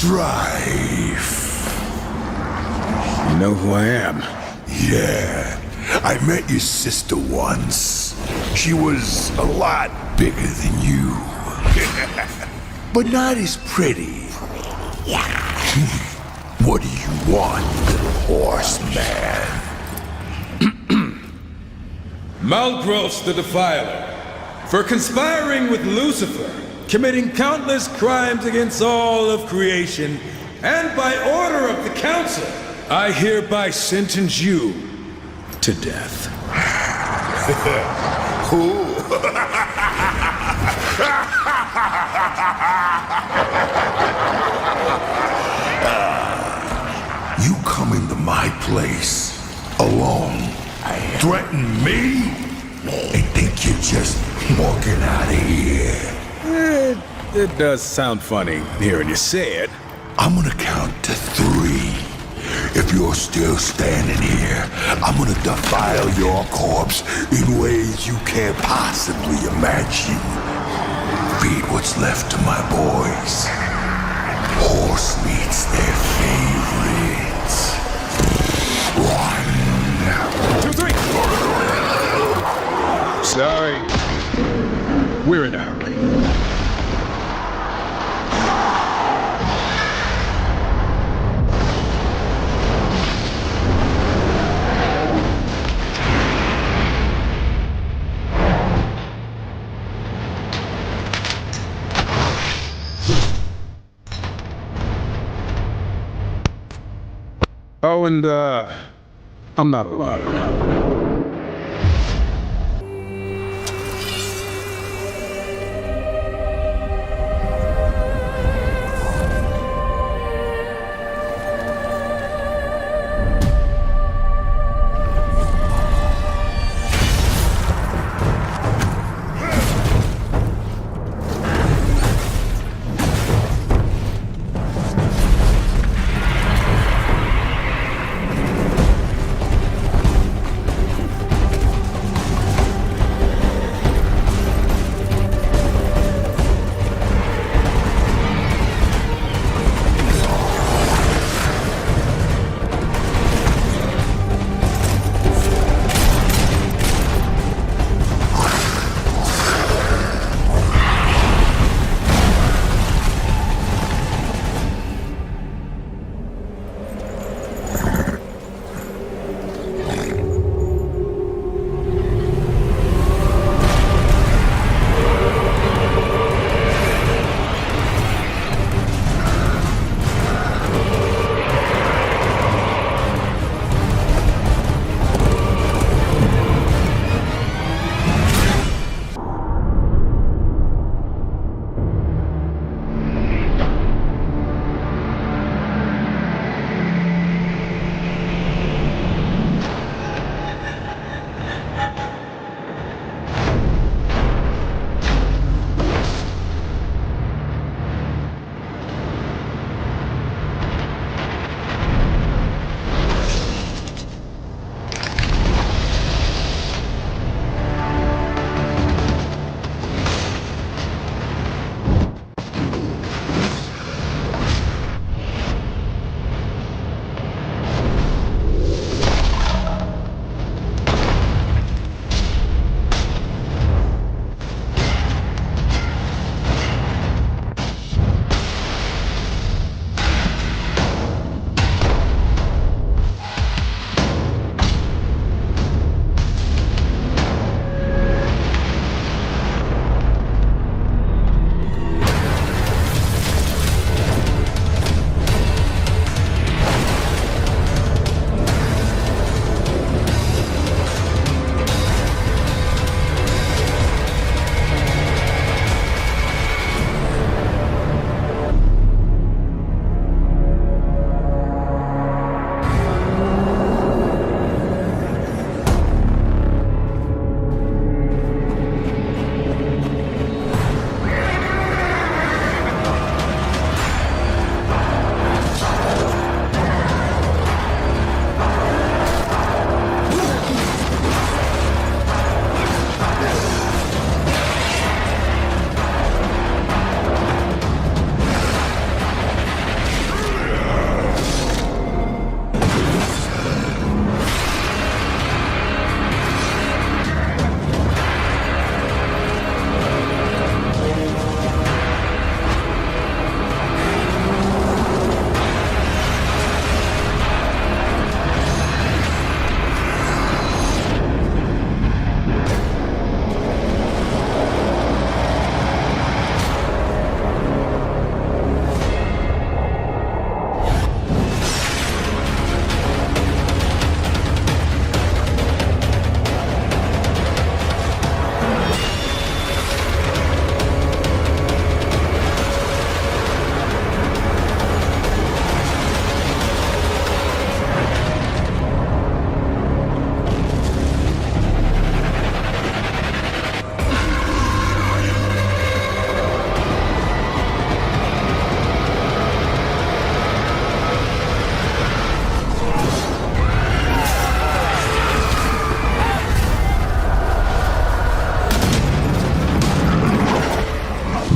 strife. You know who I am? Yeah, I met your sister once. She was a lot bigger than you. But not as pretty. What do you want, little horseman? Malgros the Defiler, for conspiring with Lucifer, committing countless crimes against all of creation, and by order of the Council, I hereby sentence you to death. Who? You come into my place alone, threaten me, and think you're just walking out of here. It does sound funny hearing you say it. I'm gonna count to 3. If you're still standing here, I'm gonna defile your corpse in ways you can't possibly imagine. Feed what's left to my boys. Horse meat's their favorite. 1, 2, 3! Sorry. We're in a hurry. Oh, and, I'm not alone.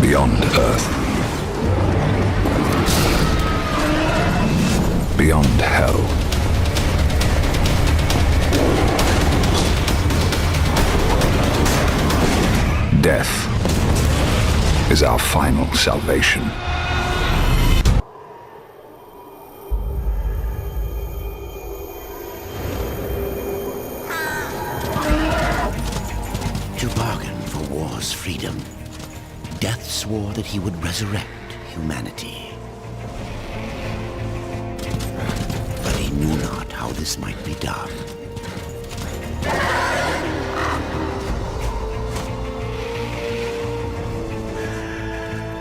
beyond Earth. Beyond hell. Death is our final salvation. To bargain for war's freedom, Death swore that he would resurrect humanity. But he knew not how this might be done.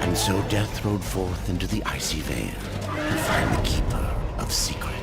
And so Death rode forth into the icy veil to find the Keeper of Secrets.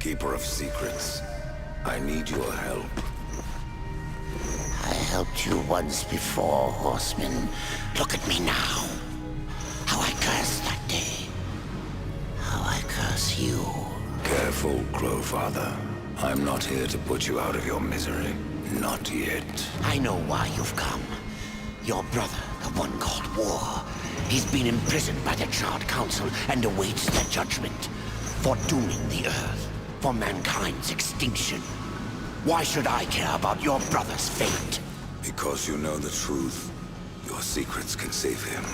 Keeper of Secrets, I need your help. I helped you once before, Horseman. Look at me now. How I cursed that day. How I curse you. Careful, Crowfather. I'm not here to put you out of your misery. Not yet. I know why you've come. Your brother, the one called War. He's been imprisoned by the Charred Council and awaits their judgment. For dooming the Earth. For mankind's extinction. Why should I care about your brother's fate? Because you know the truth. Your secrets can save him.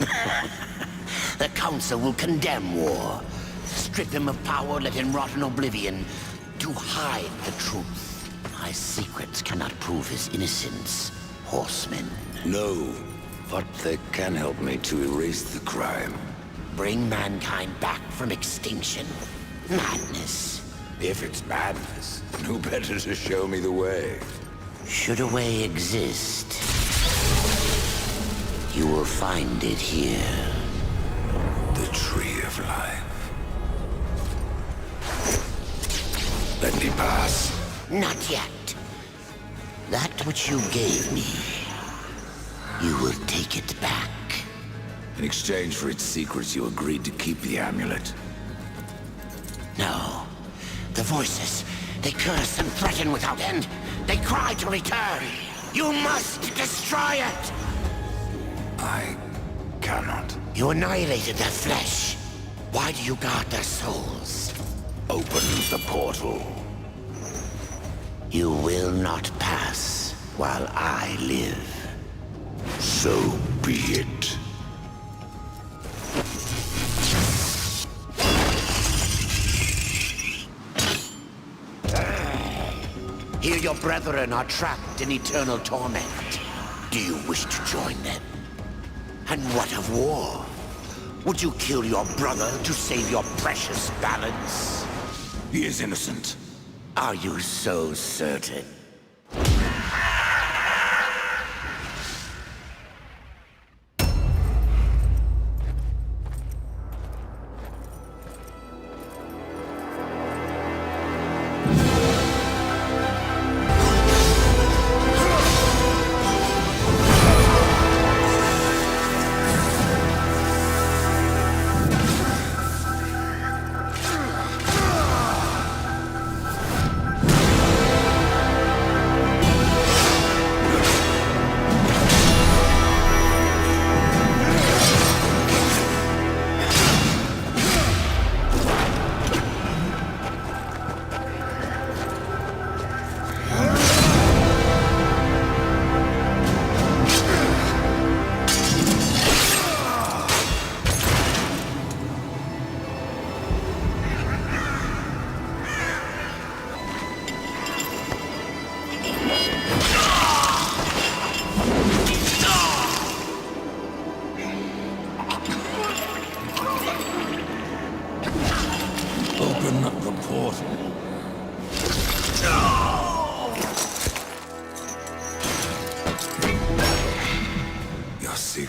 The Council will condemn War. Strip him of power, let him rot in oblivion. To hide the truth. My secrets cannot prove his innocence, Horseman. No, but they can help me to erase the crime. Bring mankind back from extinction. Madness. If it's madness, who better to show me the way? Should a way exist, you will find it here. The Tree of Life. Let me pass. Not yet. That which you gave me, you will take it back. In exchange for its secrets, you agreed to keep the amulet. No. The voices, they curse and threaten without end. They cry to return. You must destroy it! I cannot. You annihilated their flesh. Why do you guard their souls? Open the portal. You will not pass while I live. So be it. Here your brethren are trapped in eternal torment. Do you wish to join them? And what of War? Would you kill your brother to save your precious balance? He is innocent. Are you so certain?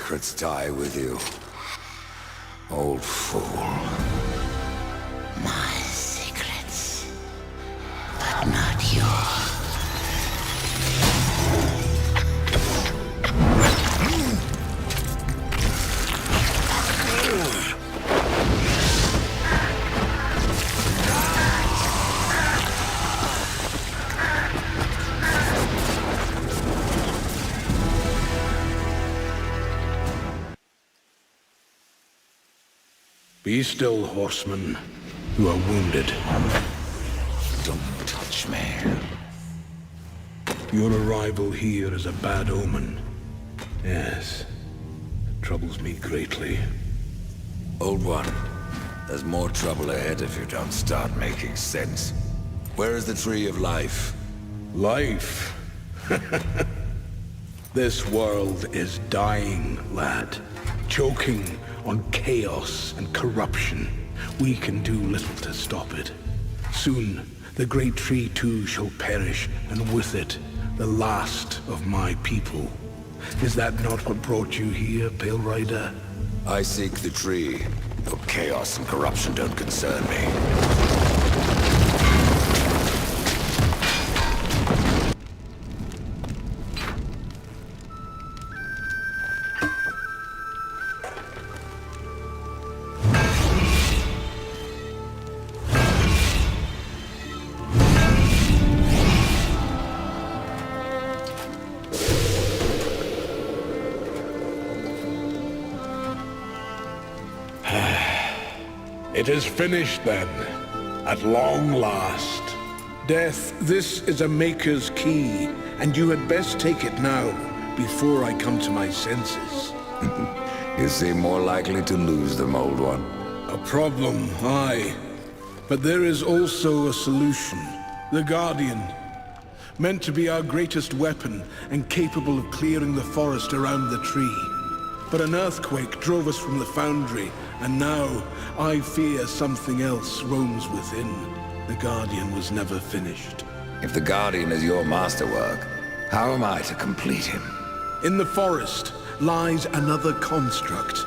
secrets die with you. Old fool. My secrets, but not yours. Be still, horsemen. You are wounded. Don't touch me. Your arrival here is a bad omen. Yes. It troubles me greatly. Old One, there's more trouble ahead if you don't start making sense. Where is the Tree of Life? Life? This world is dying, lad. Choking on chaos and corruption. We can do little to stop it. Soon, the great tree too shall perish, and with it, the last of my people. Is that not what brought you here, Pale Rider? I seek the tree. Your chaos and corruption don't concern me. It is finished then, at long last. Death, this is a Maker's key, and you had best take it now, before I come to my senses. You seem more likely to lose them, Old One. A problem, aye. But there is also a solution. The Guardian. Meant to be our greatest weapon, and capable of clearing the forest around the tree. But an earthquake drove us from the foundry, and now I fear something else roams within. The Guardian was never finished. If the Guardian is your masterwork, how am I to complete him? In the forest lies another construct,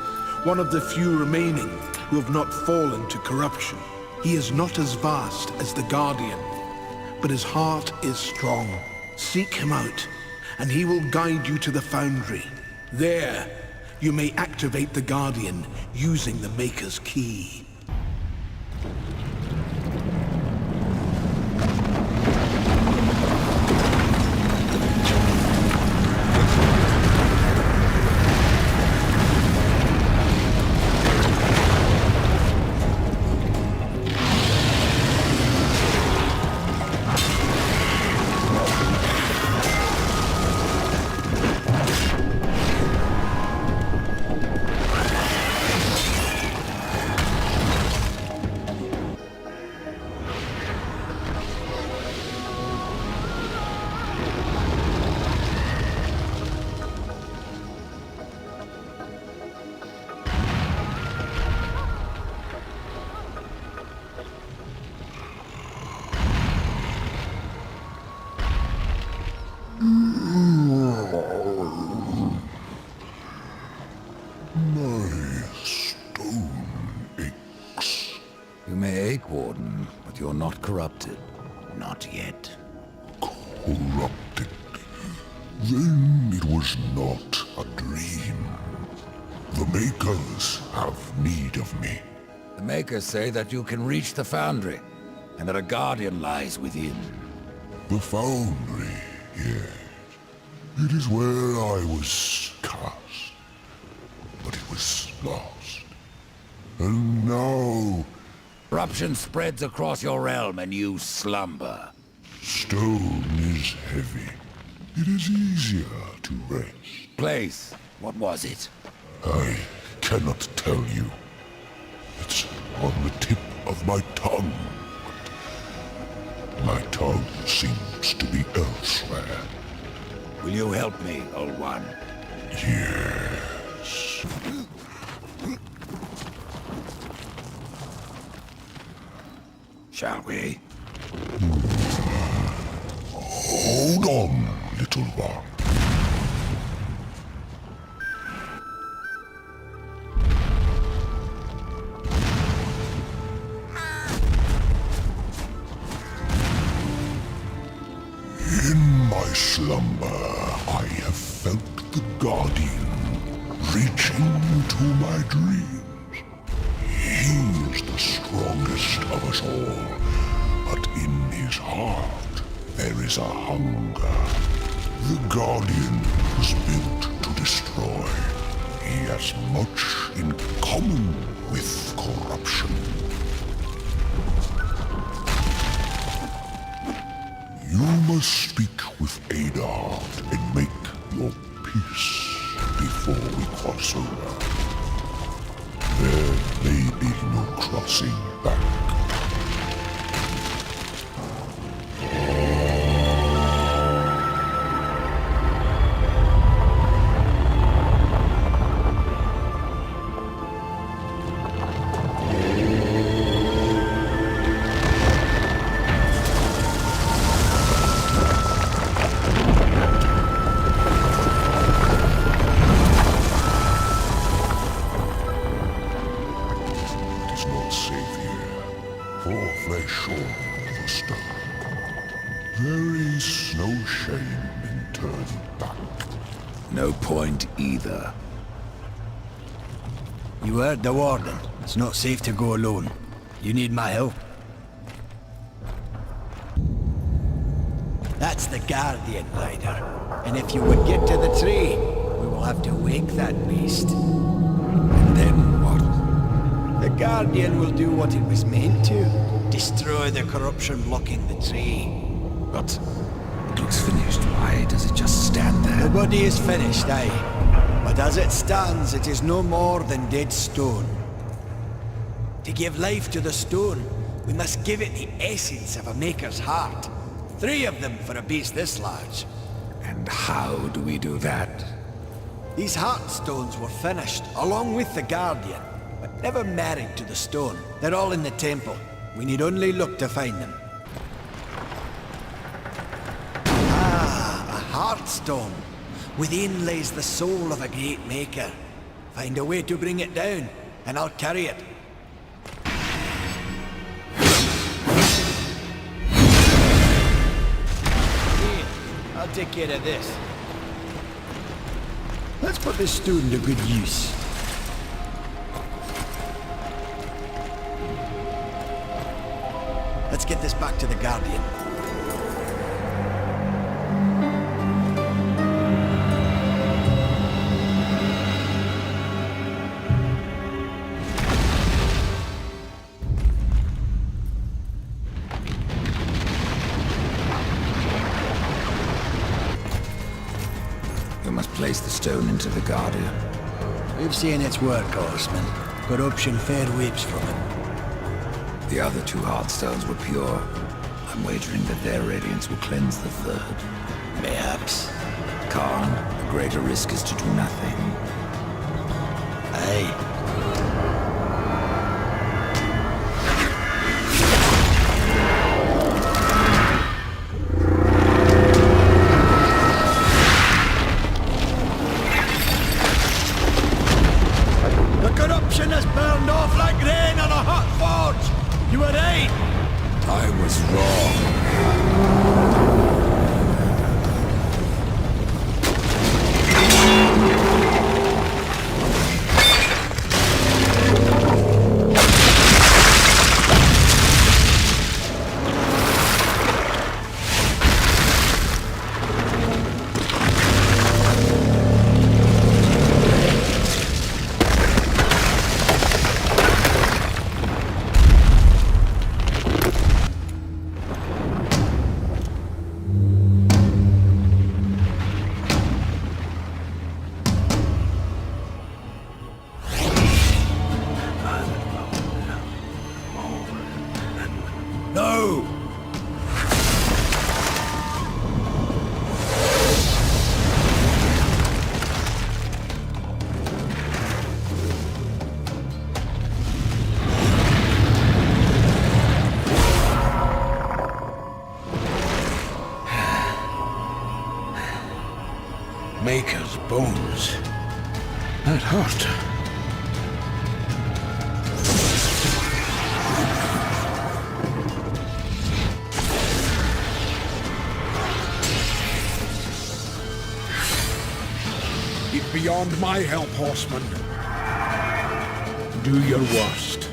one of the few remaining who have not fallen to corruption. He is not as vast as the Guardian, but his heart is strong. Seek him out, and he will guide you to the foundry. There, you may activate the Guardian using the Maker's key. You may ache, Warden, but you're not corrupted. Not yet. Corrupted. Then it was not a dream. The Makers have need of me. The Makers say that you can reach the Foundry, and that a Guardian lies within. The Foundry, yes. It is where I was cast. But it was lost. And now... Corruption spreads across your realm, and you slumber. Stone is heavy. It is easier to rest. Place, what was it? I cannot tell you. It's on the tip of my tongue. My tongue seems to be elsewhere. Will you help me, Old One? Yes. Shall we? Hold on, little one. In my slumber, I have felt the Guardian reaching into my dreams. He is the strongest of us all, but in his heart there is a hunger. The Guardian was built to destroy. He has much in common with corruption. You must speak with Adard and make your peace before we cross over. There may be no crossing back. No point either. You heard the warden. It's not safe to go alone. You need my help. That's the Guardian, Ryder. And if you would get to the tree, we will have to wake that beast. And then what? The Guardian will do what it was meant to. Destroy the corruption blocking the tree. But it looks finished. Why does it just stand there? The body is finished, aye. But as it stands, it is no more than dead stone. To give life to the stone, we must give it the essence of a maker's heart. 3 of them for a beast this large. And how do we do that? These heartstones were finished, along with the Guardian, but never married to the stone. They're all in the temple. We need only look to find them. Ah, a heartstone. Within lays the soul of a great maker. Find a way to bring it down, and I'll carry it. Here, I'll take care of this. Let's put this stone to good use. Let's get this back to the Guardian. You must place the stone into the Guardian. We've seen its work, horseman. Corruption fair weeps from it. The other 2 heartstones were pure. I'm wagering that their radiance will cleanse the 3rd. Mayhaps. Khan, the greater risk is to do nothing. Aye. Has burned off like rain on a hot forge! You were right! I was wrong. No! Maker's bones. That hurt. beyond my help, horseman. Do your worst.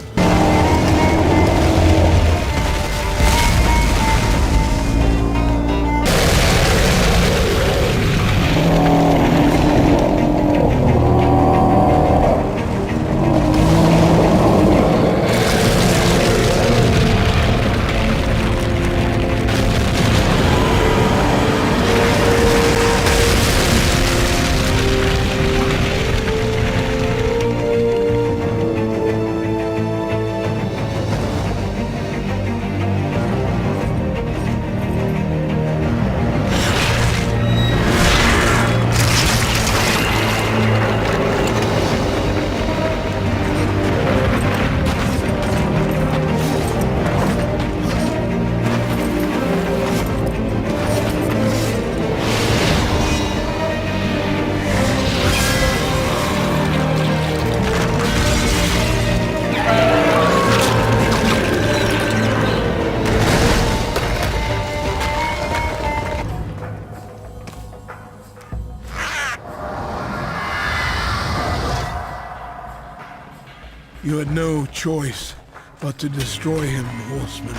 You had no choice but to destroy him, horseman.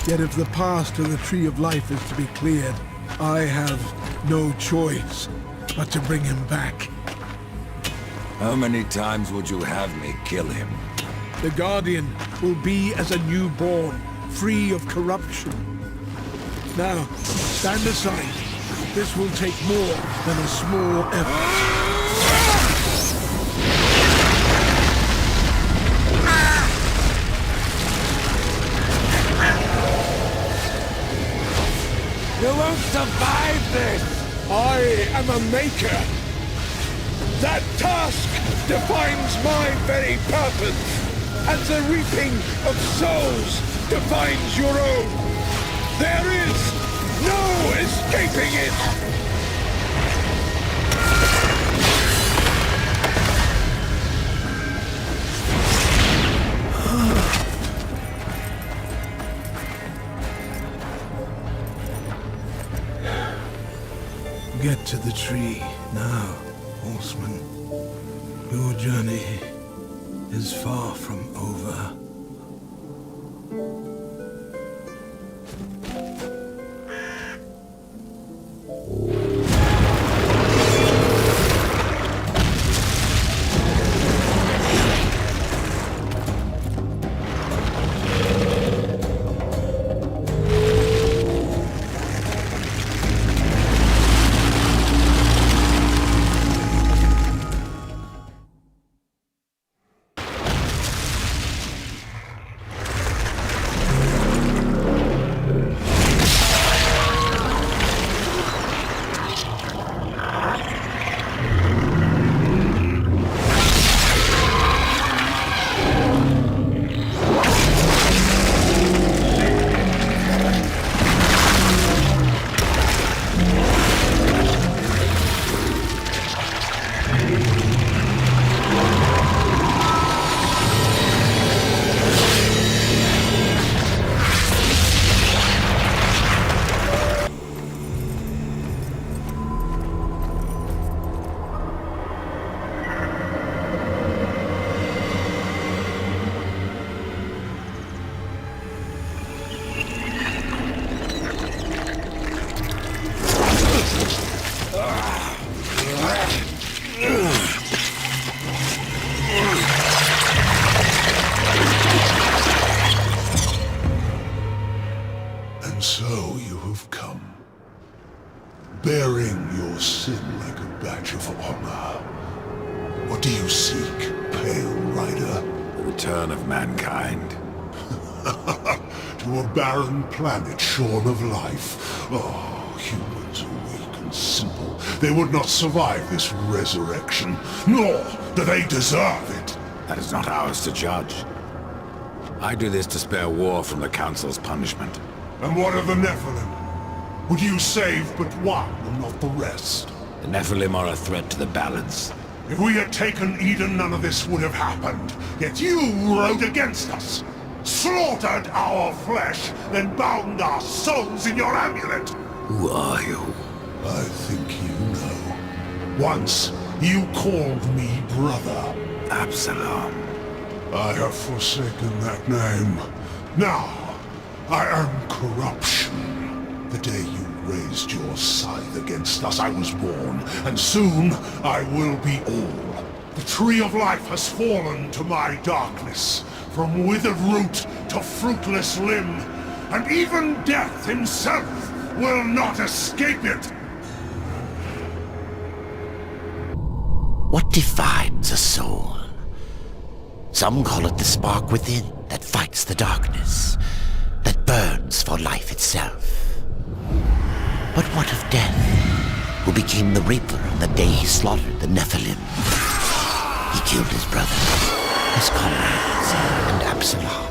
Yet if the path to the Tree of Life is to be cleared, I have no choice but to bring him back. How many times would you have me kill him? The Guardian will be as a newborn, free of corruption. Now, stand aside. This will take more than a small effort. You won't survive this! I am a maker. That task defines my very purpose, as the reaping of souls defines your own. There is no escaping it! Get to the tree now, horseman. Your journey is far from over. So you have come, bearing your sin like a badge of honor. What do you seek, Pale Rider? The return of mankind. To a barren planet shorn of life. Oh, humans are weak and simple. They would not survive this resurrection, nor do they deserve it. That is not ours to judge. I do this to spare war from the Council's punishment. And what of the Nephilim? Would you save but one and not the rest? The Nephilim are a threat to the balance. If we had taken Eden, none of this would have happened. Yet you rode against us, slaughtered our flesh, then bound our souls in your amulet. Who are you? I think you know. Once, You called me brother. Absalom. I have forsaken that name. Now, I am corruption. The day you raised your scythe against us, I was born, and soon I will be all. The tree of life has fallen to my darkness, from withered root to fruitless limb, and even death himself will not escape it. What defines a soul? Some call it the spark within that fights the darkness, that burns for life itself. But what of death, who became the Reaper on the day he slaughtered the Nephilim? He killed his brother, his comrades, and Absalom.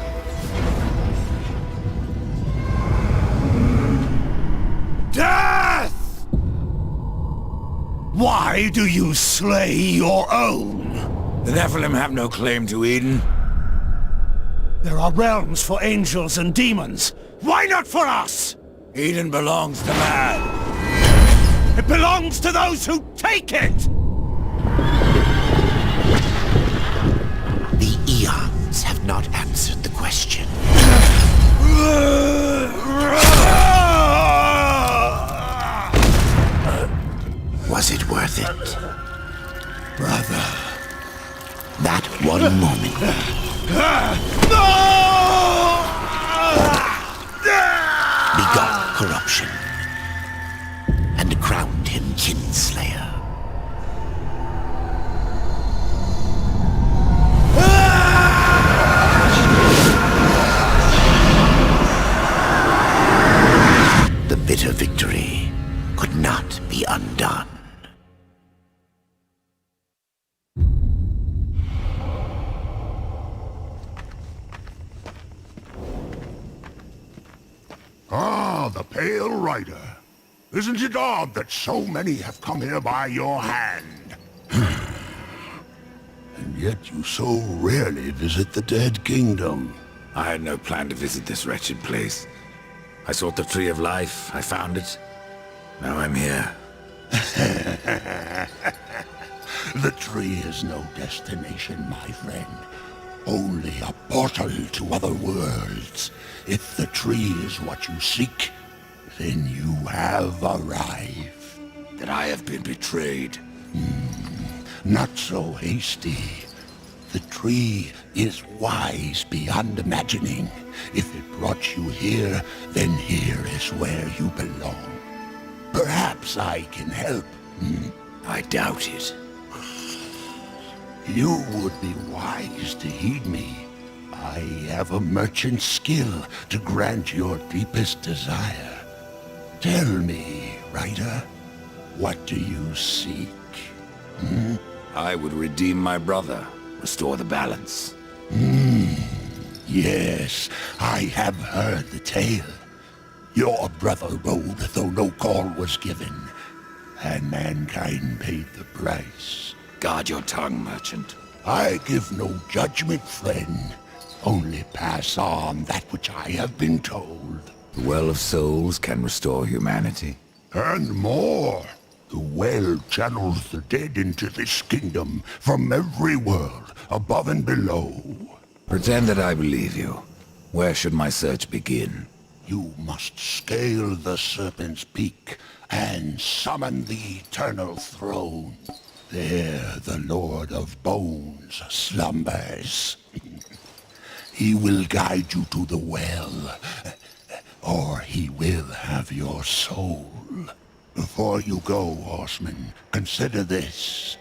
Death! Why do you slay your own? The Nephilim have no claim to Eden. There are realms for angels and demons. Why not for us? Eden belongs to man. It belongs to those who take it! The eons have not answered the question. Was it worth it? Brother. That one moment. Begot corruption. And crowned him kinslayer. The bitter victory could not be undone. Ah, the Pale Rider. Isn't it odd that so many have come here by your hand? And yet you so rarely visit the Dead Kingdom. I had no plan to visit this wretched place. I sought the Tree of Life, I found it. Now I'm here. The tree is no destination, my friend. Only a portal to other worlds. If the tree is what you seek, then you have arrived. That I have been betrayed. Not so hasty. The tree is wise beyond imagining. If it brought you here, then here is where you belong. Perhaps I can help. I doubt it. You would be wise to heed me. I have a merchant's skill to grant your deepest desire. Tell me, Rider, what do you seek? I would redeem my brother, restore the balance. Yes, I have heard the tale. Your brother rode, though no call was given, and mankind paid the price. Guard your tongue, merchant. I give no judgment, friend. Only pass on that which I have been told. The Well of Souls can restore humanity. And more. The well channels the dead into this kingdom from every world, above and below. Pretend that I believe you. Where should my search begin? You must scale the Serpent's Peak and summon the Eternal Throne. There the Lord of Bones slumbers. He will guide you to the well, or he will have your soul. Before you go, horseman, consider this.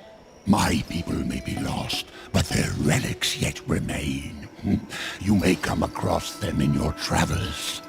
My people may be lost, but their relics yet remain. You may come across them in your travels.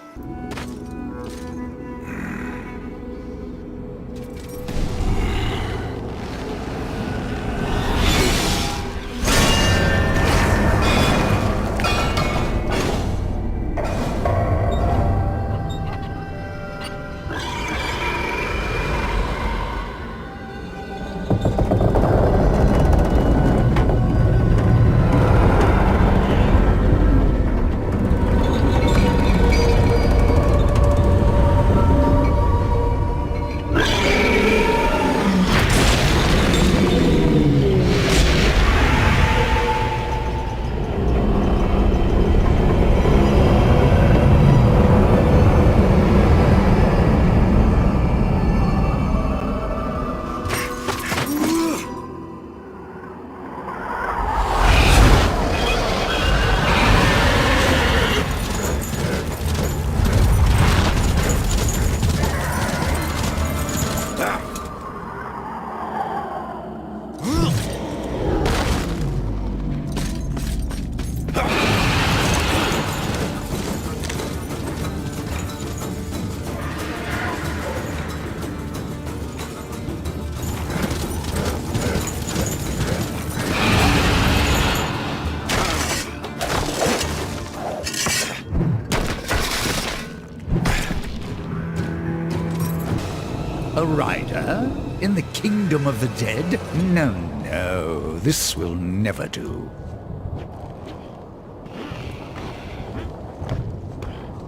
A rider? In the kingdom of the dead? No, no, this will never do.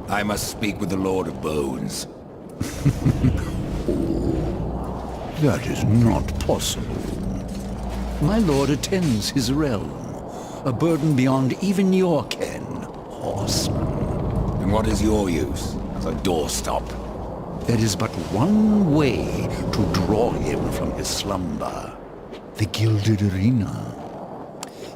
I must speak with the Lord of Bones. That is not possible. My lord attends his realm, a burden beyond even your ken, horseman. And what is your use? As a doorstop? There is but one way to draw him from his slumber. The Gilded Arena.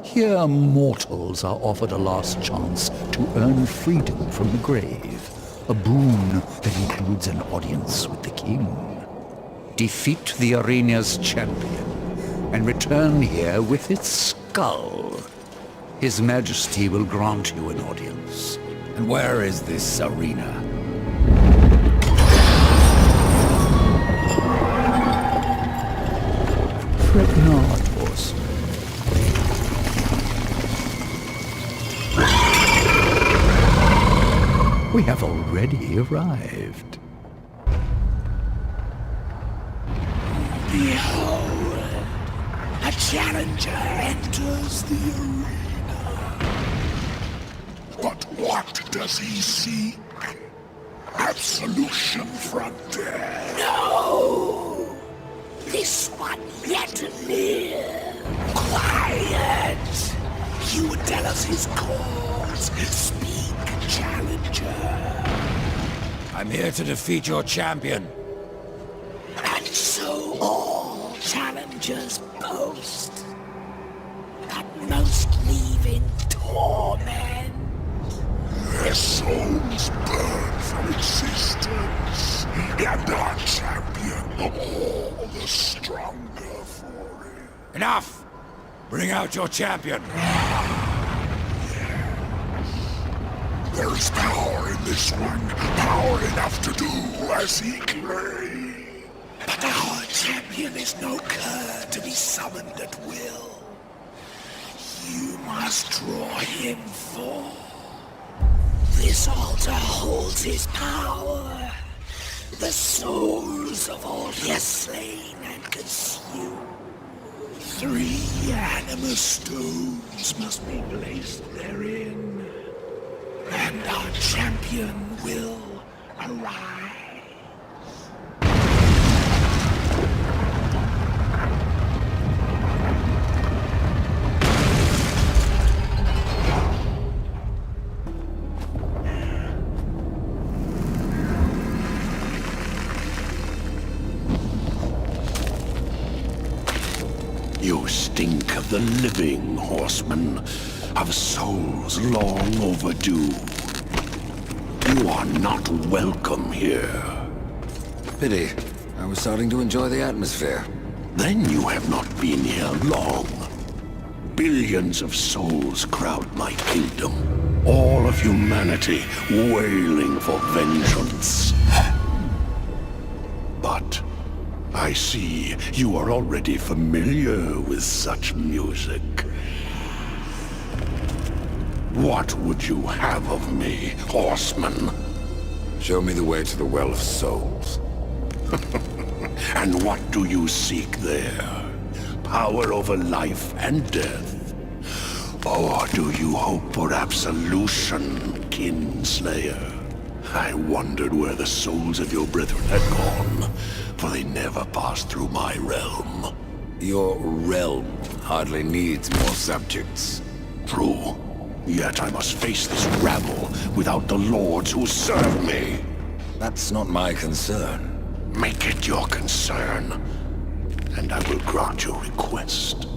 Here mortals are offered a last chance to earn freedom from the grave. A boon that includes an audience with the king. Defeat the arena's champion, and return here with its skull. His Majesty will grant you an audience. And where is this arena? Fret not, horse. We have already arrived. Behold, a challenger enters the arena. But what does he seek? Absolution from death. No! This one yet near. Quiet! He would tell us his cause. Speak, challenger. I'm here to defeat your champion. And so all challengers boast, but most leave in torment. Their souls burn from existence, and our champion all the stronger for it. Enough! Bring out your champion. There is power in this one, power enough to do as he claims. But our champion is no cur to be summoned at will. You must draw him forth. This altar holds his power. The souls of all he has slain and consumed. 3 anima stones must be placed therein. And our champion will arise. You stink of the living, horseman, of souls long overdue. You are not welcome here. Pity. I was starting to enjoy the atmosphere. Then you have not been here long. Billions of souls crowd my kingdom. All of humanity wailing for vengeance. But I see you are already familiar with such music. What would you have of me, horseman? Show me the way to the Well of Souls. And what do you seek there? Power over life and death? Or do you hope for absolution, Kinslayer? I wondered where the souls of your brethren had gone, for they never passed through my realm. Your realm hardly needs more subjects. True. Yet I must face this rabble without the lords who serve me. That's not my concern. Make it your concern, and I will grant your request.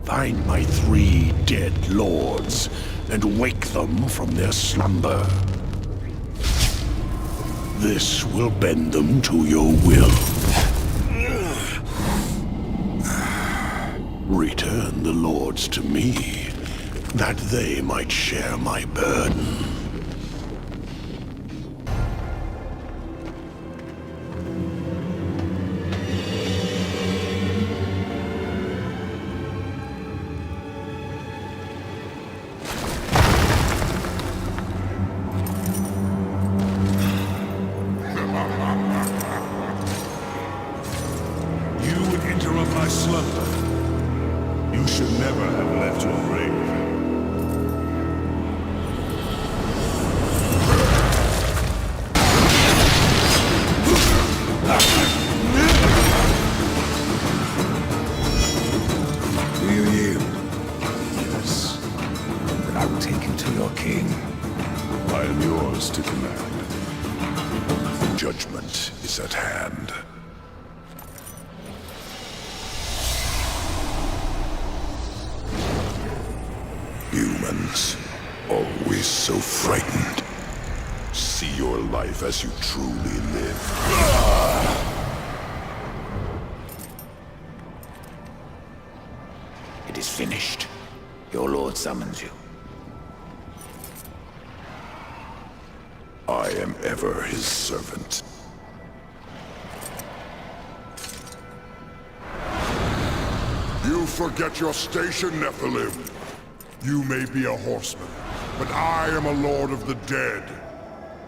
Find my 3 dead lords, and wake them from their slumber. This will bend them to your will. Return the lords to me, that they might share my burden. slumber. You should never have left your grave. Do you yield? Yes. Then I will take you to your king. I am yours to command. Judgment is at hand. Humans, always so frightened. See your life as you truly live. It is finished. Your lord summons you. I am ever his servant. You forget your station, Nephilim. You may be a horseman, but I am a lord of the dead.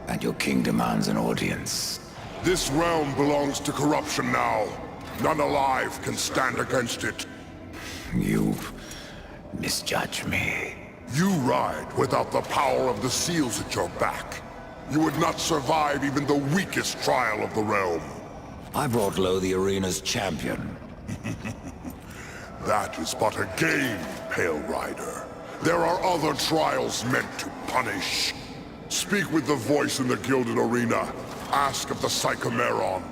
And your king demands an audience. This realm belongs to corruption now. None alive can stand against it. You misjudge me. You ride without the power of the seals at your back. You would not survive even the weakest trial of the realm. I brought low the arena's champion. That is but a game, Pale Rider. There are other trials meant to punish. Speak with the voice in the Gilded Arena. Ask of the Psychomeron.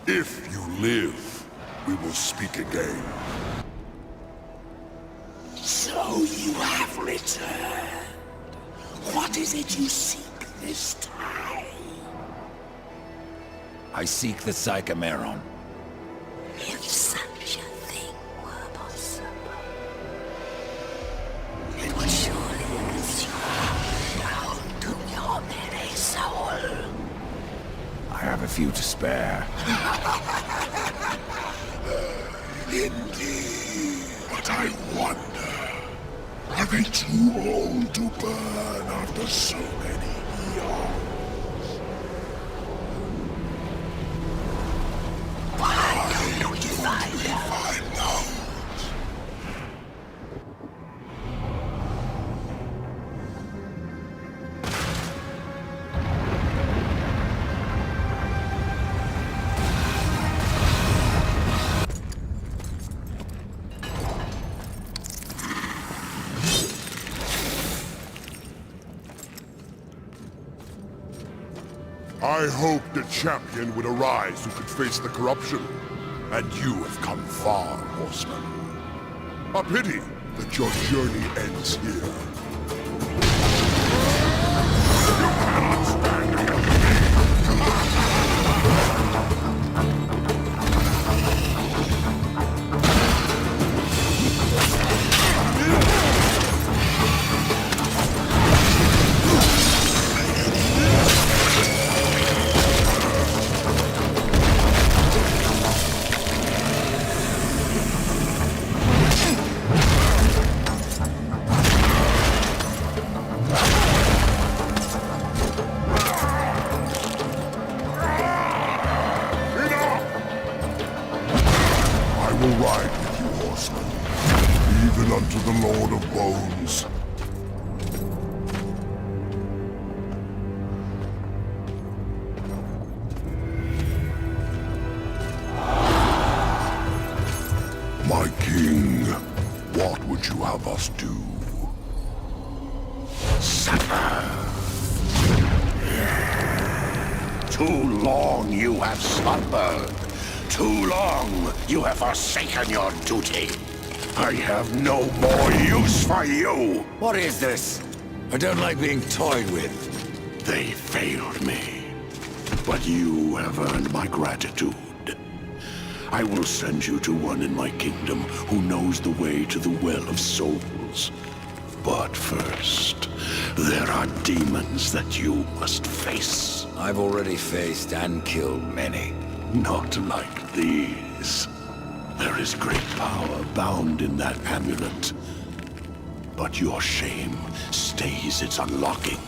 If you live, we will speak again. So you have returned. What is it you seek this time? I seek the Psychomeron. If such a thing were possible, it would surely reach down to your very soul. I have a few to spare. Indeed. But I wonder, are they too old to burn after so many eons? Why don't we find out? Find out. I hoped a champion would arise who could face the corruption. And you have come far, horseman. A pity that your journey ends here. You cannot stand against unto the Lord of Bones. My king, what would you have us do? Supper. Too long you have slumbered. Too long you have forsaken your duty. I have no more use for you! What is this? I don't like being toyed with. They failed me. But you have earned my gratitude. I will send you to one in my kingdom who knows the way to the Well of Souls. But first, there are demons that you must face. I've already faced and killed many. Not like these. There is great power bound in that amulet. But your shame stays its unlocking.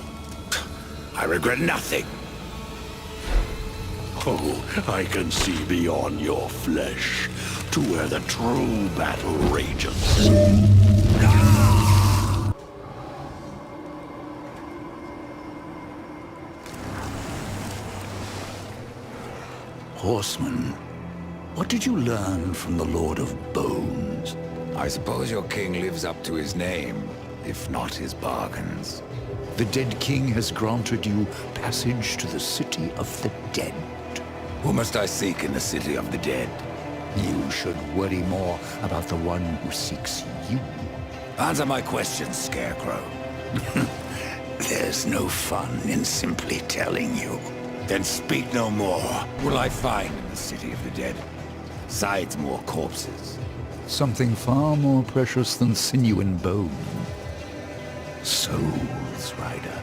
I regret nothing. Oh, I can see beyond your flesh to where the true battle rages. Horseman, what did you learn from the Lord of Bones? I suppose your king lives up to his name, if not his bargains. The dead king has granted you passage to the city of the dead. Who must I seek in the city of the dead? You should worry more about the one who seeks you. Answer my questions, Scarecrow. There's no fun in simply telling you. Then speak no more. Will I find in the city of the dead? Besides more corpses. Something far more precious than sinew and bone. Souls, Rider.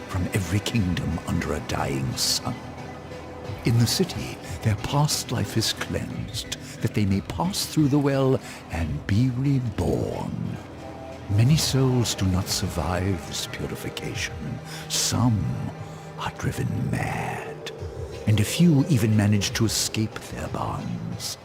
From every kingdom under a dying sun. In the city, their past life is cleansed, that they may pass through the well and be reborn. Many souls do not survive this purification. Some are driven mad, and a few even manage to escape their bonds.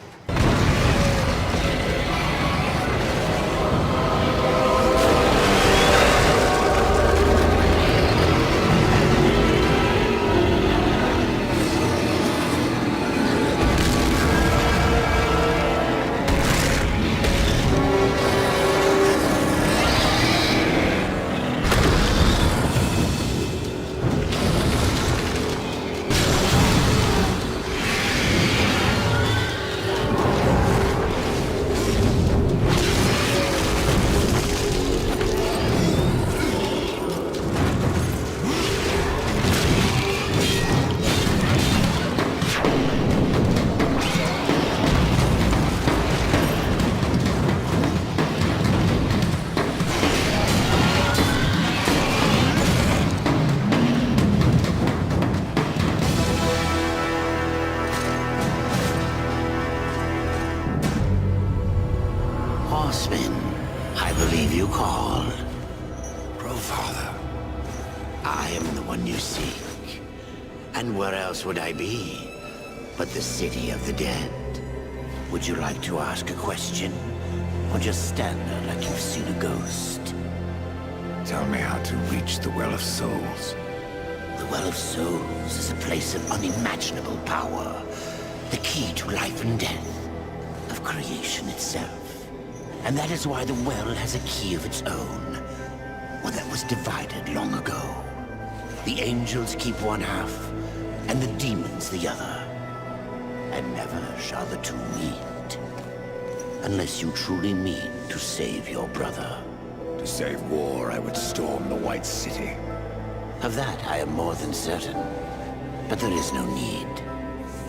Horseman, I believe you called. Growfather. I am the one you seek. And where else would I be but the city of the dead? Would you like to ask a question? Or just stand there like you've seen a ghost? Tell me how to reach the Well of Souls. The Well of Souls is a place of unimaginable power. The key to life and death, of creation itself. And that is why the well has a key of its own, one that was divided long ago. The angels keep one half, and the demons the other. And never shall the two meet. Unless you truly mean to save your brother. To save war, I would storm the White City. Of that I am more than certain. But there is no need.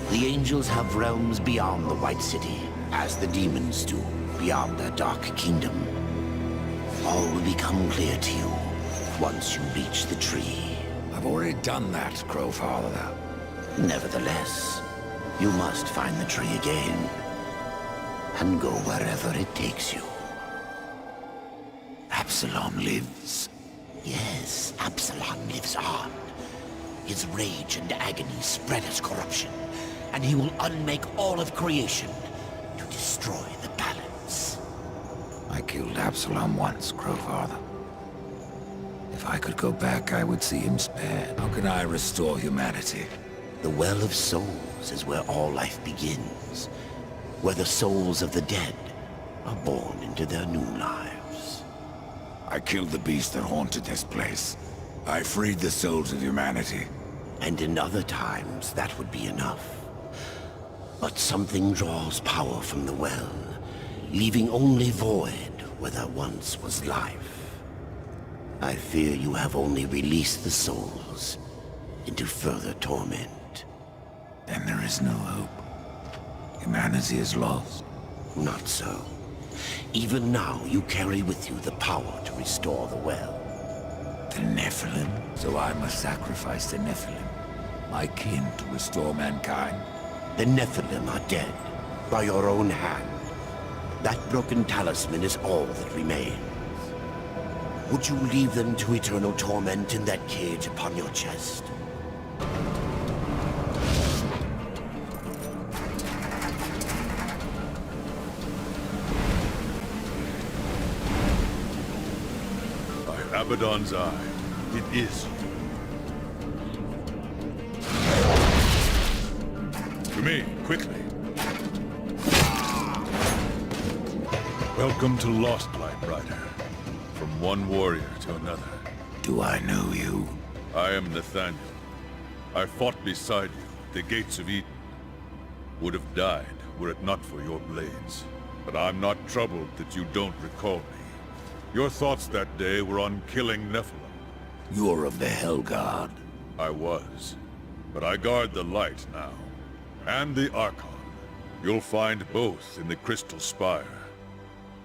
The angels have realms beyond the White City, as the demons do beyond their dark kingdom. All will become clear to you once you reach the tree. I've already done that, Growfather. Nevertheless, you must find the tree again, and go wherever it takes you. Absalom lives. Yes, Absalom lives on. His rage and agony spread as corruption, and he will unmake all of creation to destroy the balance. I killed Absalom once, Growfather. If I could go back, I would see him spared. How can I restore humanity? The Well of Souls is where all life begins, where the souls of the dead are born into their new lives. I killed the beast that haunted this place. I freed the souls of humanity. And in other times, that would be enough. But something draws power from the well, leaving only void where there once was life. I fear you have only released the souls into further torment. Then there is no hope. Humanity is lost. Not so. Even now, you carry with you the power to restore the well. The Nephilim? So I must sacrifice the Nephilim, my kin, to restore mankind? The Nephilim are dead, by your own hand. That broken talisman is all that remains. Would you leave them to eternal torment in that cage upon your chest? Abaddon's Eye. It is you. To me, quickly. Welcome to Lost Light, Rider. From one warrior to another. Do I know you? I am Nathaniel. I fought beside you at the gates of Eden. Would have died were it not for your blades. But I'm not troubled that you don't recall me. Your thoughts that day were on killing Nephilim. You're of the Hellguard. I was. But I guard the light now. And the Archon. You'll find both in the Crystal Spire.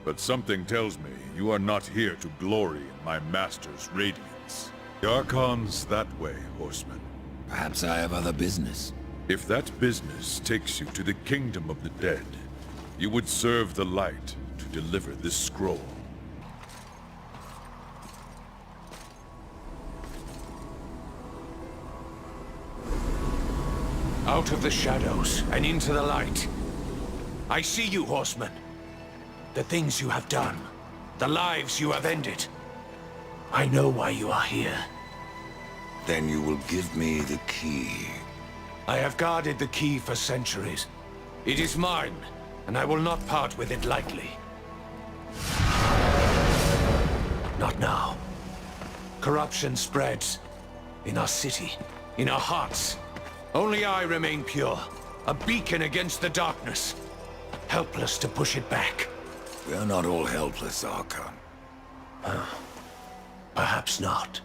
But something tells me you are not here to glory in my master's radiance. The Archon's that way, Horseman. Perhaps I have other business. If that business takes you to the kingdom of the dead, you would serve the light to deliver this scroll. Out of the shadows and into the light. I see you, Horseman. The things you have done. The lives you have ended. I know why you are here. Then you will give me the key. I have guarded the key for centuries. It is mine, and I will not part with it lightly. Not now. Corruption spreads. In our city, in our hearts. Only I remain pure. A beacon against the darkness. Helpless to push it back. We are not all helpless, Archon. Perhaps not.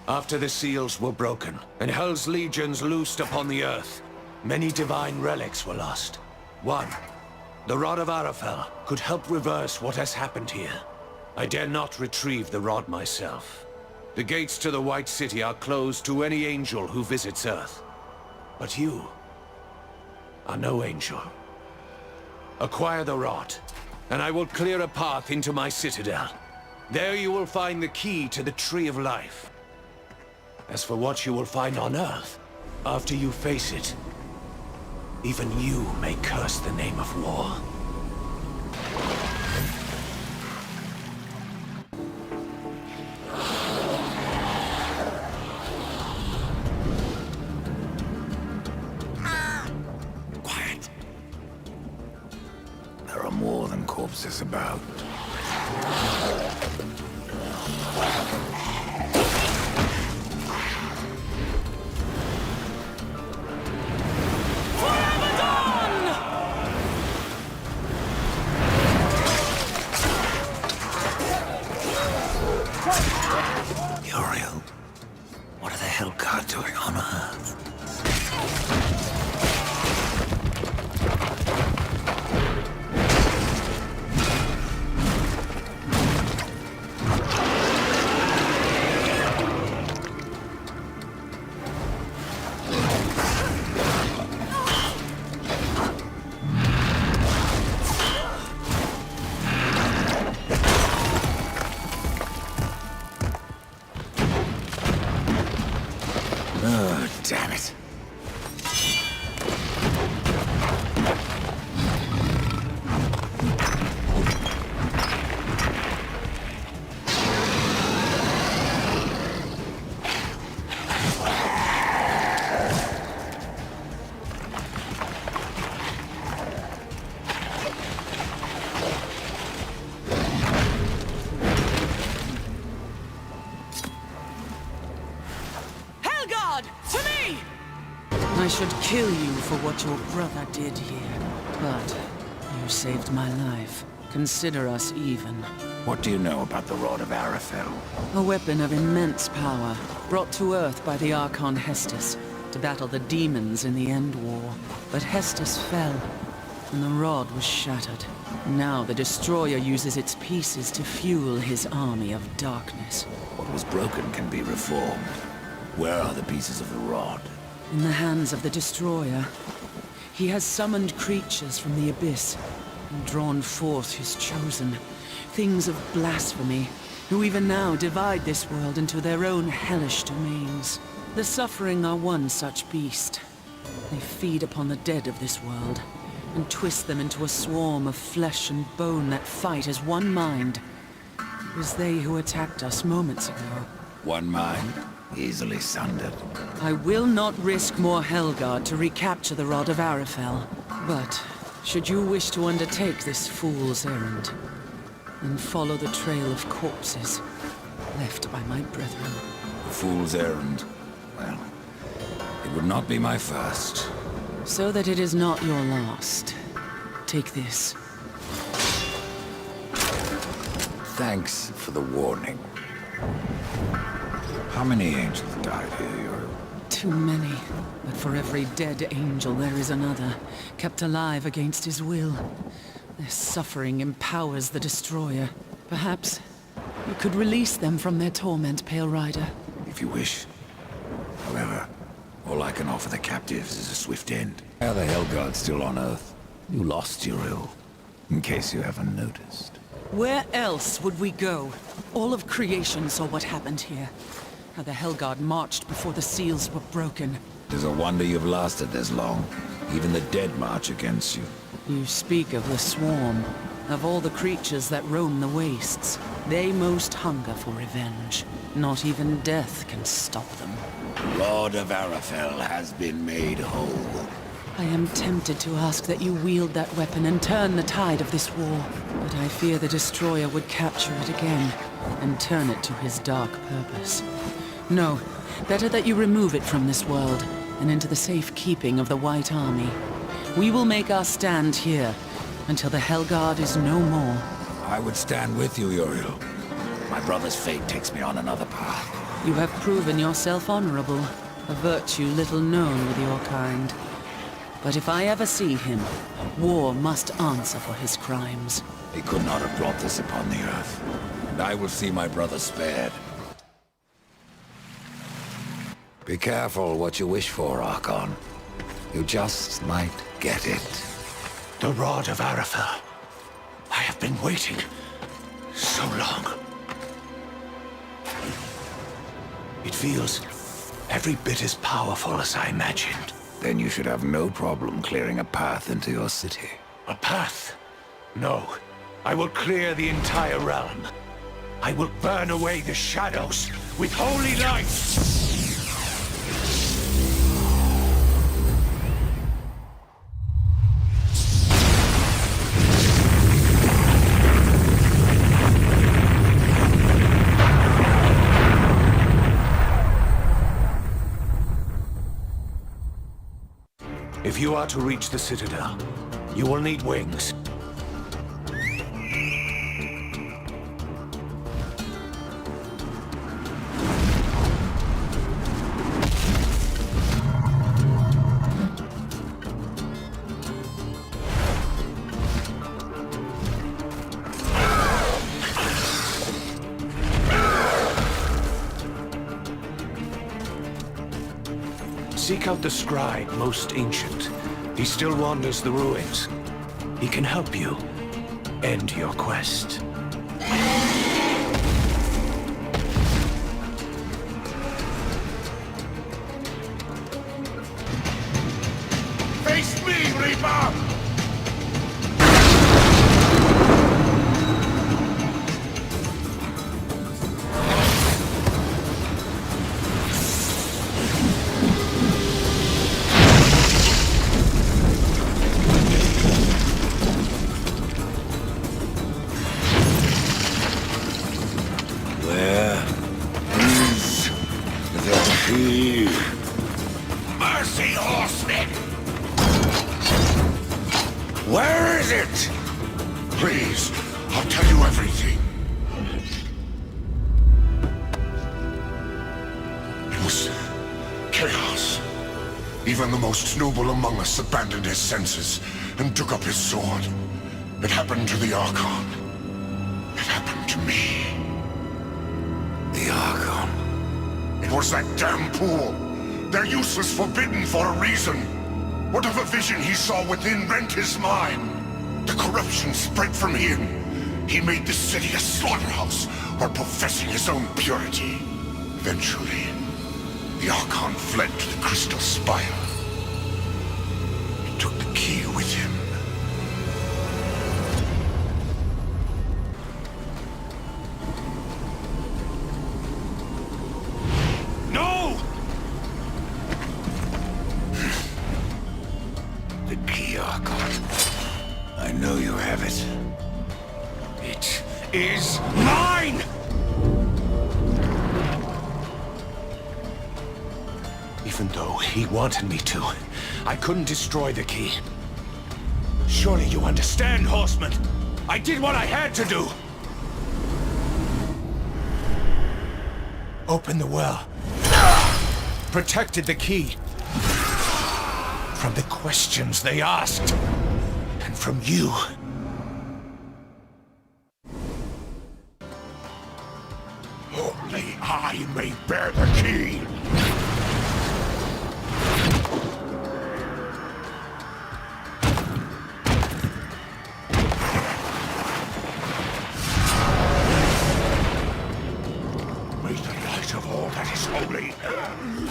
After the seals were broken, and Hell's legions loosed upon the earth, many divine relics were lost. One, the Rod of Arafel, could help reverse what has happened here. I dare not retrieve the rod myself. The gates to the White City are closed to any angel who visits Earth. But you are no angel. Acquire the rod, and I will clear a path into my citadel. There you will find the key to the Tree of Life. As for what you will find on Earth, after you face it, even you may curse the name of war. Quiet. There are more than corpses about. Uriel, what are the Hellguard doing on Earth? Oh, damn it. I should kill you for what your brother did here. But you saved my life. Consider us even. What do you know about the Rod of Arafel? A weapon of immense power, brought to Earth by the Archon Hestus, to battle the demons in the End War. But Hestus fell, and the rod was shattered. Now the Destroyer uses its pieces to fuel his army of darkness. What was broken can be reformed. Where are the pieces of the rod? In the hands of the Destroyer. He has summoned creatures from the Abyss, and drawn forth his chosen. Things of blasphemy, who even now divide this world into their own hellish domains. The Suffering are one such beast. They feed upon the dead of this world, and twist them into a swarm of flesh and bone that fight as one mind. It was they who attacked us moments ago. One mind, easily sundered. I will not risk more Helgard to recapture the Rod of Arafel. But, should you wish to undertake this fool's errand, then follow the trail of corpses left by my brethren. A fool's errand. Well, it would not be my first. So that it is not your last. Take this. Thanks for the warning. How many angels died here, Uriel? Too many. But for every dead angel there is another, kept alive against his will. Their suffering empowers the Destroyer. Perhaps you could release them from their torment, Pale Rider. If you wish. However, all I can offer the captives is a swift end. Why are the Helguards still on Earth? You lost Uriel, in case you haven't noticed. Where else would we go? All of creation saw what happened here. How the Helguard marched before the seals were broken. It is a wonder you've lasted this long. Even the dead march against you. You speak of the Swarm. Of all the creatures that roam the wastes, they most hunger for revenge. Not even death can stop them. The Lord of Arafel has been made whole. I am tempted to ask that you wield that weapon and turn the tide of this war. But I fear the Destroyer would capture it again, and turn it to his dark purpose. No, better that you remove it from this world, and into the safekeeping of the White Army. We will make our stand here, until the Helguard is no more. I would stand with you, Uriel. My brother's fate takes me on another path. You have proven yourself honorable, a virtue little known with your kind. But if I ever see him, war must answer for his crimes. He could not have brought this upon the Earth, and I will see my brother spared. Be careful what you wish for, Archon. You just might get it. The Rod of Arafel. I have been waiting so long. It feels every bit as powerful as I imagined. Then you should have no problem clearing a path into your city. A path? No. I will clear the entire realm. I will burn away the shadows with holy light. If you are to reach the Citadel, you will need wings. Seek out the scribe most ancient. He still wanders the ruins. He can help you end your quest. Face me, Reaper! Mercy, horsemen! Where is it? Please, I'll tell you everything. It was chaos. Even the most noble among us abandoned his senses and took up his sword. It happened to the Archon. It happened to me. The Archon. It was that damn pool. Their use was forbidden for a reason. Whatever vision he saw within rent his mind. The corruption spread from him. He made the city a slaughterhouse while professing his own purity. Eventually, the Archon fled to the Crystal Spire. He took the key with him. key, Archon. I know you have it. It is mine! Even though he wanted me to, I couldn't destroy the key. Surely you understand, Horseman. I did what I had to do. Opened the well. Protected the key. From the questions they asked. And from you. Only I may bear the key. May the light of all that is holy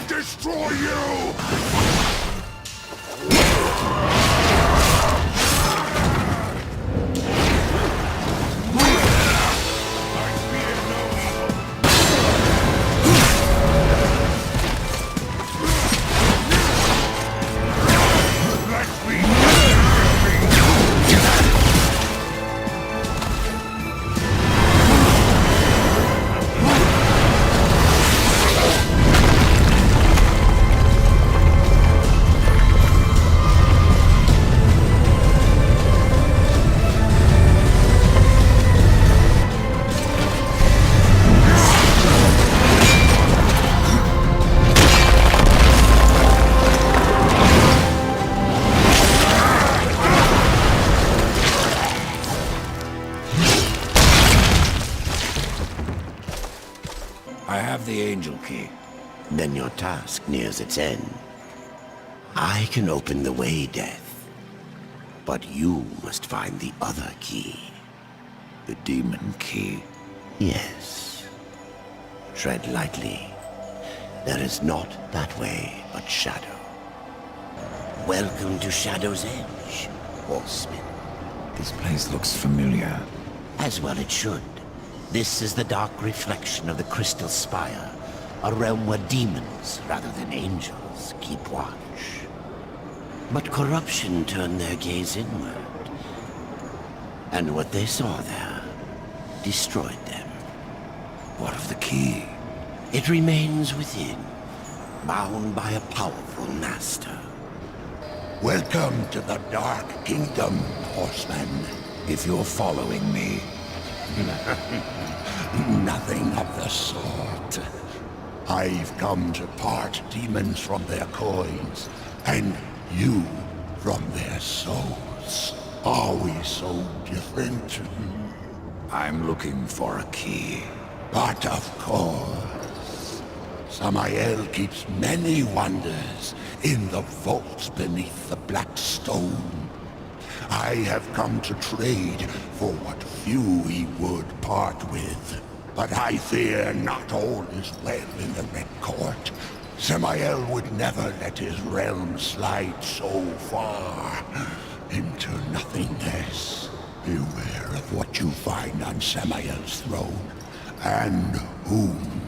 destroy you! I have the angel key. Then your task nears its end. I can open the way, Death. But you must find the other key. The demon key. Yes. Tread lightly. There is not that way but shadow. Welcome to Shadow's Edge, Horseman. This place looks familiar. As well it should. This is the dark reflection of the Crystal Spire, a realm where demons, rather than angels, keep watch. But corruption turned their gaze inward, and what they saw there destroyed them. What of the key? It remains within, bound by a powerful master. Welcome to the Dark Kingdom, Horseman. If you're following me. Nothing of the sort. I've come to part demons from their coins, and you from their souls. Are we so different? I'm looking for a key. But of course, Samael keeps many wonders in the vaults beneath the black stone. I have come to trade for what few he would part with. But I fear not all is well in the Red Court. Samael would never let his realm slide so far into nothingness. Beware of what you find on Samael's throne, and whom.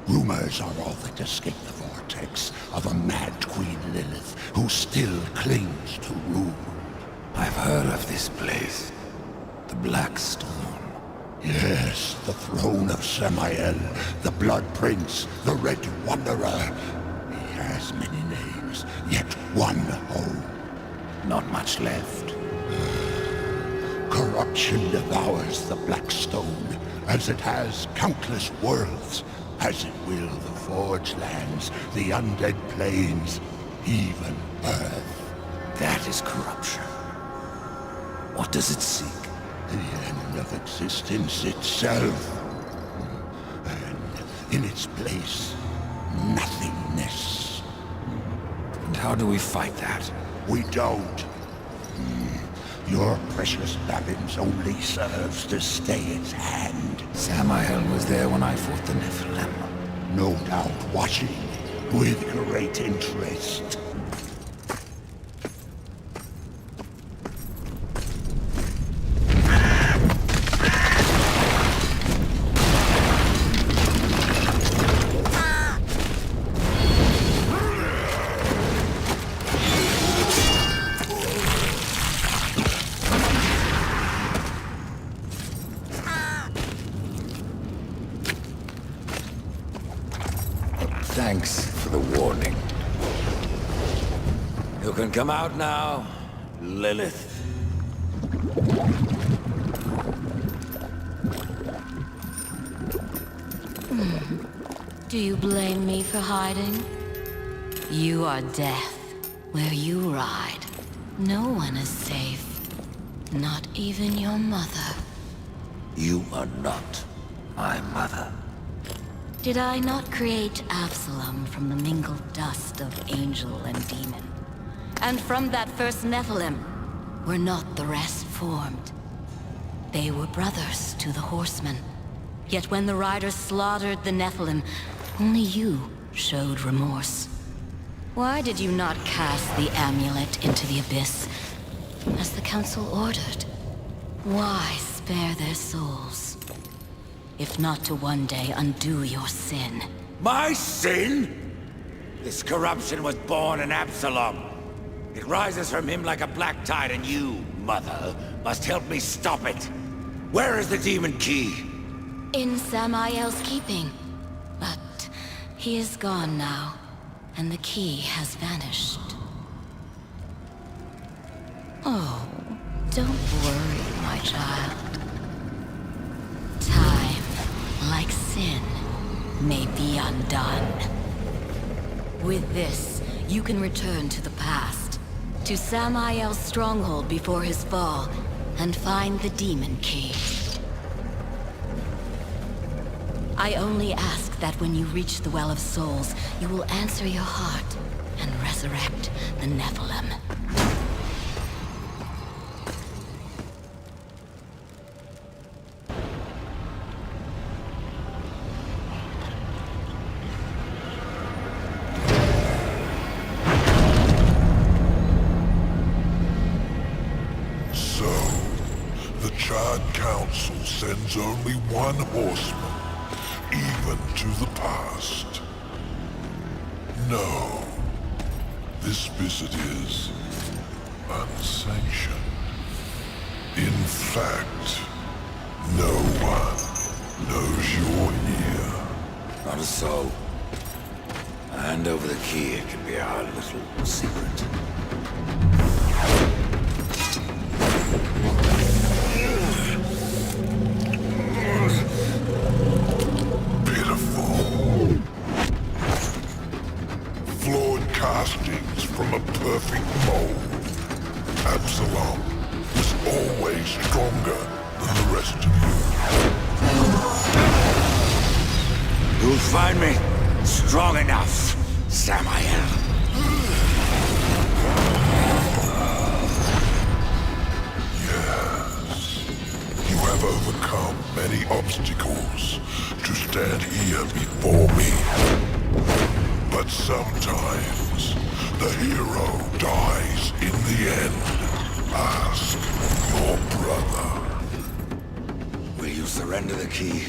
Rumors are all that escape the vortex of a mad Queen Lilith who still clings to rule. I've heard of this place. The Black Stone. Yes, the throne of Samael, the Blood Prince, the Red Wanderer. He has many names, yet one home. Not much left. Corruption devours the Black Stone, as it has countless worlds, as it will the Forge Lands, the Undead Plains, even Earth. That is corruption. What does it seek? The end of existence itself. And in its place, nothingness. And how do we fight that? We don't. Your precious Babins only serves to stay its hand. Samael was there when I fought the Nephilim. No doubt watching with great interest. can come out now, Lilith. Do you blame me for hiding? You are death. Where you ride, no one is safe. Not even your mother. You are not my mother. Did I not create Absalom from the mingled dust of angel and demon? And from that first Nephilim, were not the rest formed? They were brothers to the horsemen. Yet when the riders slaughtered the Nephilim, only you showed remorse. Why did you not cast the amulet into the abyss, as the council ordered? Why spare their souls, if not to one day undo your sin? My sin? This corruption was born in Absalom. It rises from him like a black tide, and you, Mother, must help me stop it. Where is the demon key? In Samael's keeping. But he is gone now, and the key has vanished. Oh, don't worry, my child. Time, like sin, may be undone. With this, you can return to the past, to Samael's stronghold before his fall, and find the demon key. I only ask that when you reach the Well of Souls, you will answer your heart and resurrect the Nephilim. So, the Charred Council sends only one horseman, even to the past. No, this visit is unsanctioned. In fact, no one knows you're here. Not so. Hand over the key, it can be our little secret. Flawed castings from a perfect mold. Absalom was always stronger than the rest of you. You'll find me strong enough, Samael. Yes. You have overcome many obstacles to stand here before me. But sometimes, the hero dies in the end. Ask your brother. Will you surrender the key,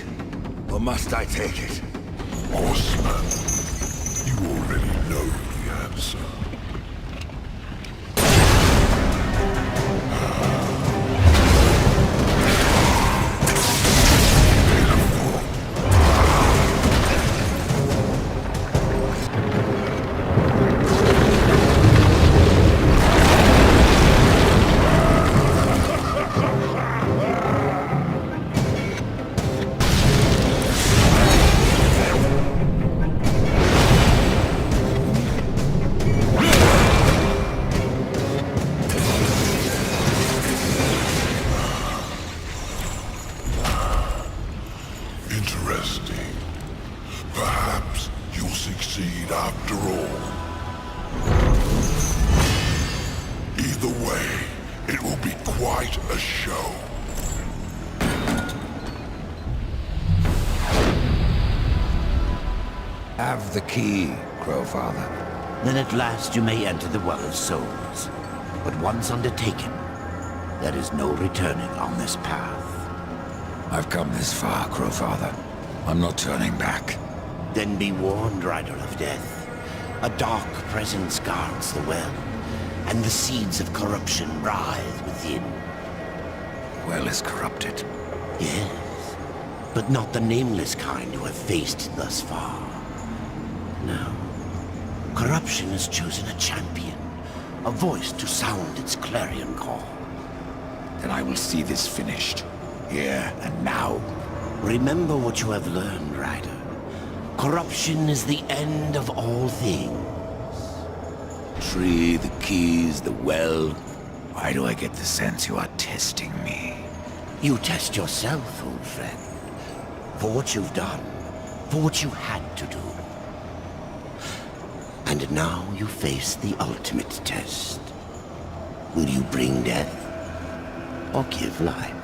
or must I take it? Horseman, you already know the answer. Interesting. Perhaps you'll succeed after all. Either way, it will be quite a show. Have the key, Crowfather. Then at last you may enter the Well of Souls. But once undertaken, there is no returning on this path. I've come this far, Crowfather. I'm not turning back. Then be warned, Rider of Death. A dark presence guards the well, and the seeds of corruption writhe within. Well is corrupted. Yes, but not the nameless kind you have faced thus far. No. Corruption has chosen a champion, a voice to sound its clarion call. Then I will see this finished, here and now. Remember what you have learned, Rider. Corruption is the end of all things. Tree, the keys, the well. Why do I get the sense you are testing me? You test yourself, old friend. For what you've done. For what you had to do. And now you face the ultimate test. Will you bring death? Or give life?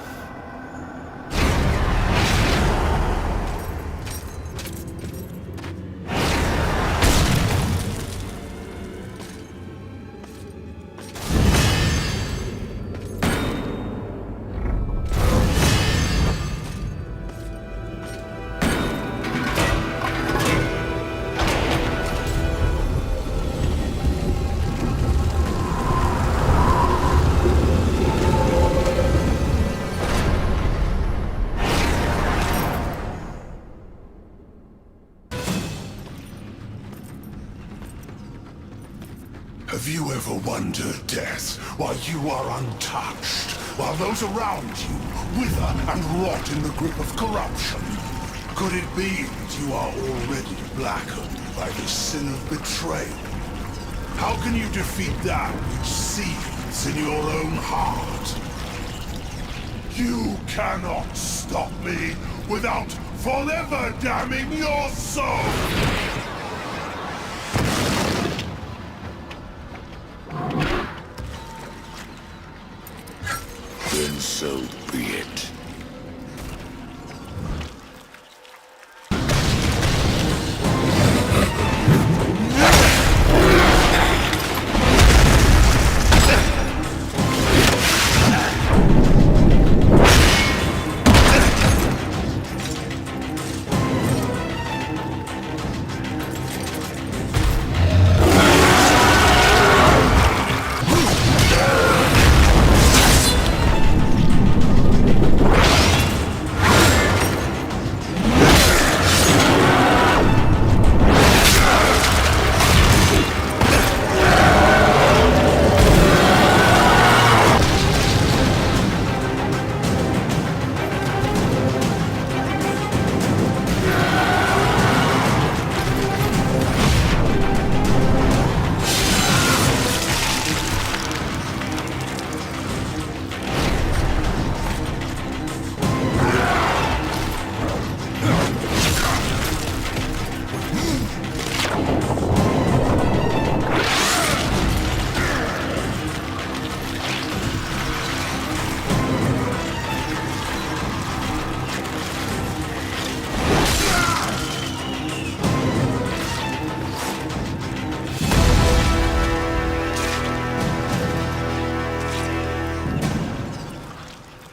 Have you ever wondered, Death, why you are untouched, while those around you wither and rot in the grip of corruption? Could it be that you are already blackened by the sin of betrayal? How can you defeat that which seethes in your own heart? You cannot stop me without forever damning your soul! Then so be it.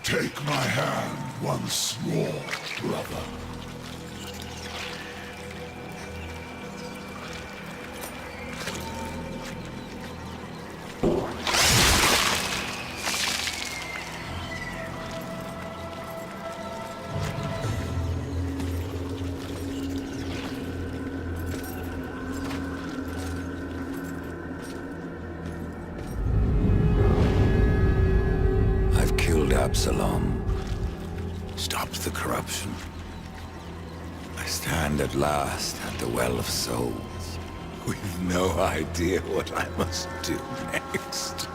Take my hand once more, brother. Absalom. Stopped the corruption. I stand at last at the Well of Souls, with no idea what I must do next.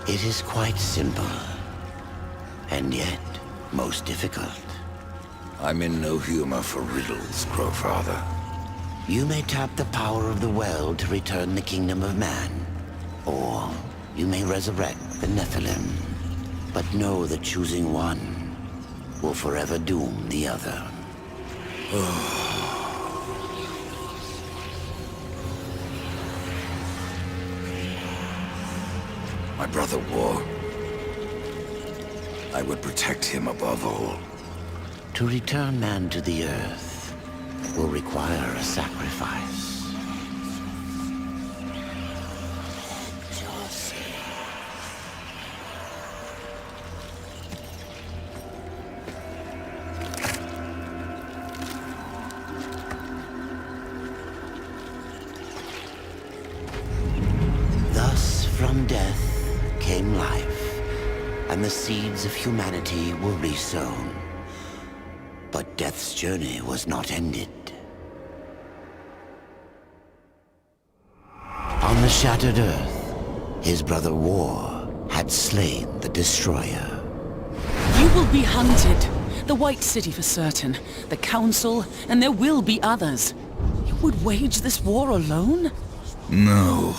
It is quite simple. And yet, most difficult. I'm in no humor for riddles, Crowfather. You may tap the power of the well to return the kingdom of man. Or you may resurrect the Nephilim. But know that choosing one will forever doom the other. My brother War. I would protect him above all. To return man to the earth will require a sacrifice. came life, and the seeds of humanity were resown. But Death's journey was not ended. On the shattered Earth, his brother War had slain the Destroyer. You will be hunted. The White City for certain. The Council, and there will be others. You would wage this war alone? No.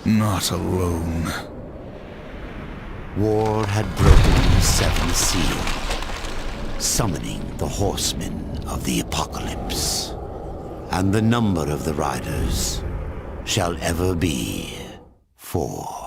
Not alone. War had broken the seventh seal, summoning the horsemen of the apocalypse. And the number of the riders shall ever be 4.